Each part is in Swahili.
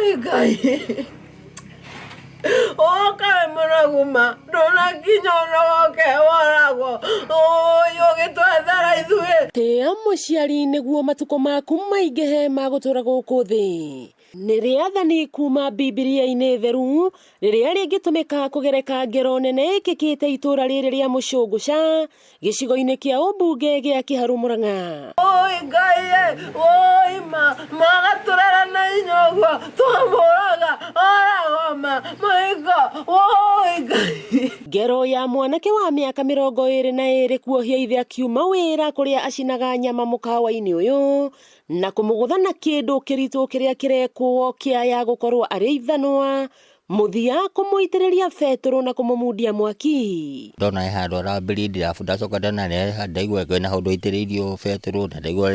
Oi Ngai. Kameme Murang'a ndona kinyono ke warago. Yogitwathara ithue. Te mumuciari niguo matuko maku maingihe magutura guku thi. Nĩ rĩathani kuma Bibilia-inĩ theru rĩrĩa rĩngĩtũmĩka kũgereka ngero nene ĩkĩkĩte itũra rĩrĩ rĩa Mũcũngũca gĩcigo-inĩ kĩa ũmbunge gĩa Kĩharũ Murang'a. Oi Ngai, oi magaturera na inyogo twamũraga aragoma maiko oi Ngai. Ngero ya mwanake wa miaka 22 kuohia ithe akiuma wĩra kũrĩa acinaga nyama mũkawa-inĩ ũyũ na kũmũgũtha na kĩndũ kĩritũ kĩrĩa kĩrekwo kĩaya gũkorwo arĩ ithanwa muthia kũmũitĩrĩria betũrũ na kũmũmundia mwaki. Ndona handũ arambĩrĩria ndirabuda coka ndana ndaigua kwĩna handũ aitĩrĩirio betũrũ na ndaigua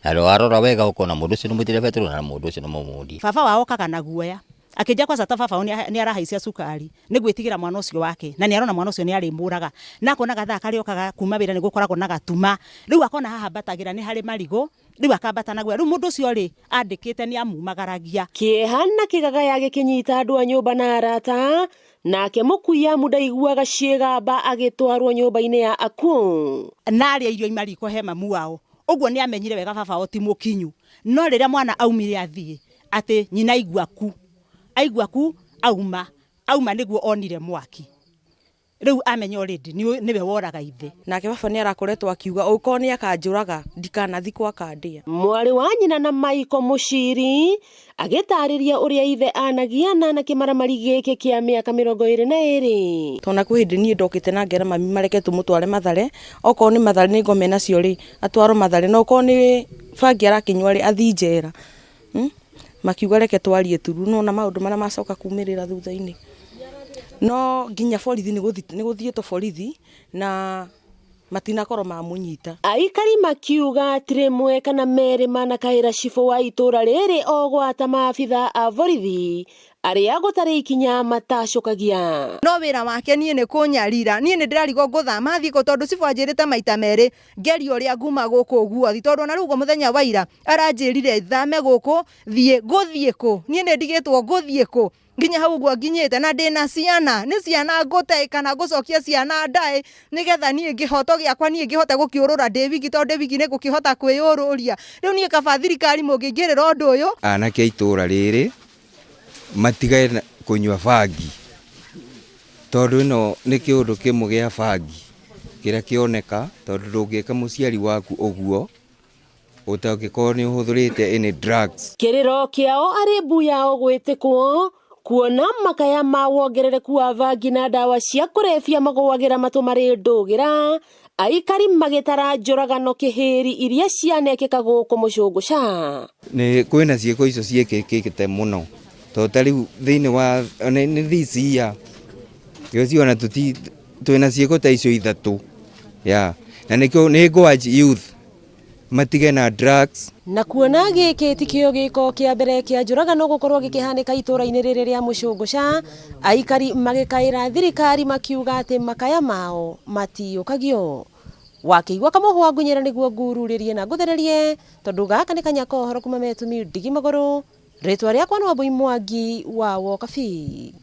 na warora wega ũkona mũndũ ũcio nĩ mũitĩrĩria betũrũ na mũndũ ũcio nĩ mũmundia. Baba wao kaga na guoya akĩnja kwa sata baba nĩ arahaicia cukari nĩ gwĩtigĩra mwana ũcio wake na nĩ arona mwana ũcio nĩ arĩmũraga na akona gathaa karĩa okaga kuma wĩra nĩ gũkoragwo na gatuma rĩu akona haha mbatagĩra nĩ harĩ marigũ rĩu akambata na guoya rĩu mũndũ ũcio rĩ andĩkĩte nĩ amumagaragia. Kĩeha na kĩgagaya gĩkĩnyita andũ a nyũmba na arata nake mũkuia mũndaiguaga ciĩgamba agĩtwarwo nyũmba-inĩ ya akuũ na arĩa irio imariko he mamu wao ũguo nĩ amenyire wega baba o ti mũkinyu no rĩrĩa mwana aumire athiĩ atĩ nyina aigua ku auma nĩguo onire mwaki rĩu amenya already nĩwe woraga ithe. Nake baba nĩ arakoretwo akiuga ũkorwo nĩ akanjũraga ndikanathi kwa kandia. Mwarĩ wa nyina na maiko mũciri agĩtarĩria ũrĩa ithe anagiana na kĩmaramari gĩkĩ kĩa mĩaka 22. Tona kwĩ hĩndĩ niĩ ndokĩte na ngera mami mareke tũmũtware Mathare okorwo nĩ Mathare nĩ ngome nacio rĩ atwarwo Mathare no okorwo nĩ bangi arakinywa rĩ athi njera. Makiuga reke twarie turu no na maũndũ marĩa macoka kumĩrĩra thutha-inĩ no nginya borithi nĩ gũthiĩtwo borithi na matinakorwo mamũnyita. Aikari makiuga atĩ rĩmwe kana merĩ manakaĩra cibũ wa itũra rĩrĩ o gwata maabitha a borithi arĩa gũtarĩ ikinya matacokagia. No wĩra wake niĩ nĩ kũnyarira niĩ nĩ ndĩrarigwo ngũthama thikũ tondũ cibũ anjĩrĩte maita merĩ ngerio ũrĩa nguma gũkũ guothi tondũ na rĩu mũthenya wa ira aranjĩrire thame gũkũ gũthiĩ kũ niĩ nĩ ndigĩtwo gũthiĩ kũ nginya hau guo nginyĩte na ndĩna ciana nĩ ciana ngũte kana gũcokia ciana ndaĩ nĩgetha niĩ ngĩhoto gĩakwa niĩ ngĩhote gũkĩũrũra ndĩwiki tondũ ndĩwiki nĩ gũkĩhota kwĩyũrũria rĩu niĩ kaba thirikari mũngĩingĩrĩra ũndũ ũyũ. Anake itũra rĩrĩ matigae kũnyua bangi tondũ ĩno nĩ kĩũndũ kĩmwe gĩa bangi kĩrĩa kĩoneka tondũ ndũngĩka mũciari waku ũguo ũtangĩkorwo nĩ ũhũthĩrĩte any drugs. Kĩrĩro kĩao arĩ mbu yao gwĩtĩkwo kuona makaya ma wongerereku wa bangi na ndawa cia kũrebia magũagĩra matũ marĩ ndũgĩra aikari magĩtara njũragano kĩhĩri iria cianekĩka gũkũ Mũcũngũca. Nĩ kwĩna ciĩko icio ciĩkĩkĩte mũno tondũ tarĩu thĩinĩ wa nĩ this year gĩciona twĩna ciĩko ta icio ithatũ na nĩkĩo nĩ ngwagi youth matige na drugs. Na kuona gĩkĩ tikĩo gĩko kĩa mbere kĩa njũragano gũkorwo gĩkĩhanĩka itũra-inĩ rĩrĩ rĩa Mũcũngũca aikari magĩkaĩra thirikari makiuga atĩ makaya mao matiũkagio. Wakĩigua kamũhwa ngunyĩra nĩguo ngururĩrie na ngũthererie tondũ gaka nĩ kanya kohoro kuma metumi ndigi magũrũ rĩtwa rĩakwa nĩ Wambui Mwangi wa Wokabi.